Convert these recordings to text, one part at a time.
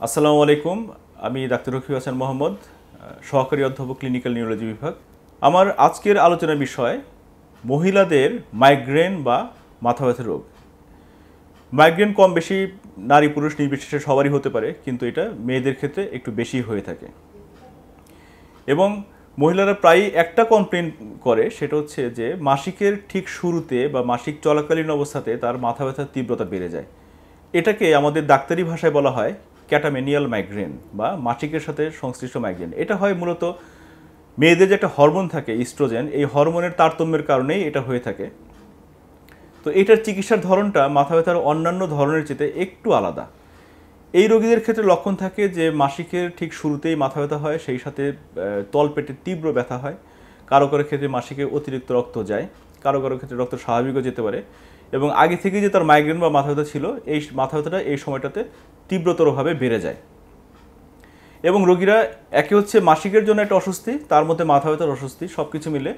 আসসালামু আলাইকুম। আমি ডাক্তার রফিক হাসান মোহাম্মদ, সহকারী অধ্যাপক ক্লিনিক্যাল নিউরোলজি বিভাগ। আমার আজকের আলোচনার বিষয় মহিলাদের মাইগ্রেন বা মাথা ব্যথার রোগ। মাইগ্রেন কম বেশি নারী পুরুষ নির্বিশেষে সবারই হতে পারে, কিন্তু এটা মেয়েদের ক্ষেত্রে একটু বেশি হয়ে থাকে। এবং মহিলারা প্রায়ই একটা কমপ্লেন করে, সেটা হচ্ছে যে মাসিকের ঠিক শুরুতে বা মাসিক চলাকালীন অবস্থাতে তার মাথা ব্যথার তীব্রতা বেড়ে যায়। এটাকে আমাদের ডাক্তারি ভাষায় বলা হয় ক্যাটামেনিয়াল মাইগ্রেন বা মাসিকের সাথে সংশ্লিষ্ট মাইগ্রেন। এটা হয় মূলত মেয়েদের যে একটা হরমোন থাকে ইস্ট্রোজেন, এই হরমোনের তারতম্যের কারণেই এটা হয়ে থাকে। তো এটার চিকিৎসার ধরনটা মাথা ব্যথার অন্যান্য ধরনের চেয়ে একটু আলাদা। এই রোগীদের ক্ষেত্রে লক্ষণ থাকে যে মাসিকের ঠিক শুরুতেই মাথা ব্যথা হয়, সেই সাথে তলপেটে তীব্র ব্যথা হয়। কারো কারো ক্ষেত্রে মাসিকে অতিরিক্ত রক্ত যায়, কারো কারো ক্ষেত্রে রক্ত স্বাভাবিকও যেতে পারে। এবং আগে থেকেই যে তার মাইগ্রেন বা মাথা ব্যথা ছিল, এই মাথা ব্যথাটা এই সময়টাতে তীব্রতরভাবে বেড়ে যায়। এবং রোগীরা একে হচ্ছে মাসিকের জন্য একটা অস্বস্তি, তার মধ্যে মাথা ব্যথার অস্বস্তি, সব কিছু মিলে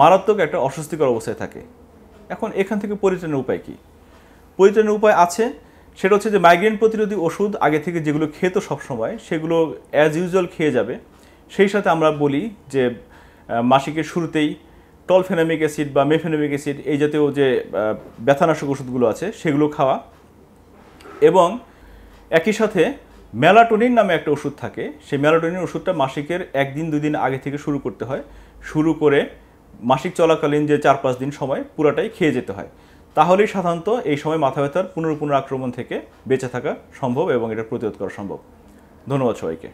মারাত্মক একটা অস্বস্তিকর অবস্থায় থাকে। এখন এখান থেকে পরিত্রাণের উপায় কী? পরিত্রাণের উপায় আছে, সেটা হচ্ছে যে মাইগ্রেন প্রতিরোধী ওষুধ আগে থেকে যেগুলো খেতো সবসময় সেগুলো অ্যাজ ইউজুয়াল খেয়ে যাবে। সেই সাথে আমরা বলি যে মাসিকের শুরুতেই টলফেনামিক অ্যাসিড বা মেফেনামিক অ্যাসিড এই জাতীয় যে ব্যথানাশক ওষুধগুলো আছে সেগুলো খাওয়া। এবং একই সাথে মেলাটোনিন নামে একটা ওষুধ থাকে, সেই মেলাটোনিন ওষুধটা মাসিকের 1-2 দিন আগে থেকে শুরু করতে হয়। শুরু করে মাসিক চলাকালীন যে 4-5 দিন সময় পুরাটাই খেয়ে যেতে হয়। তাহলেই সাধারণত এই সময় মাথা ব্যথার পুনরাক্রমণ থেকে বেঁচে থাকা সম্ভব এবং এটা প্রতিরোধ করা সম্ভব। ধন্যবাদ সবাইকে।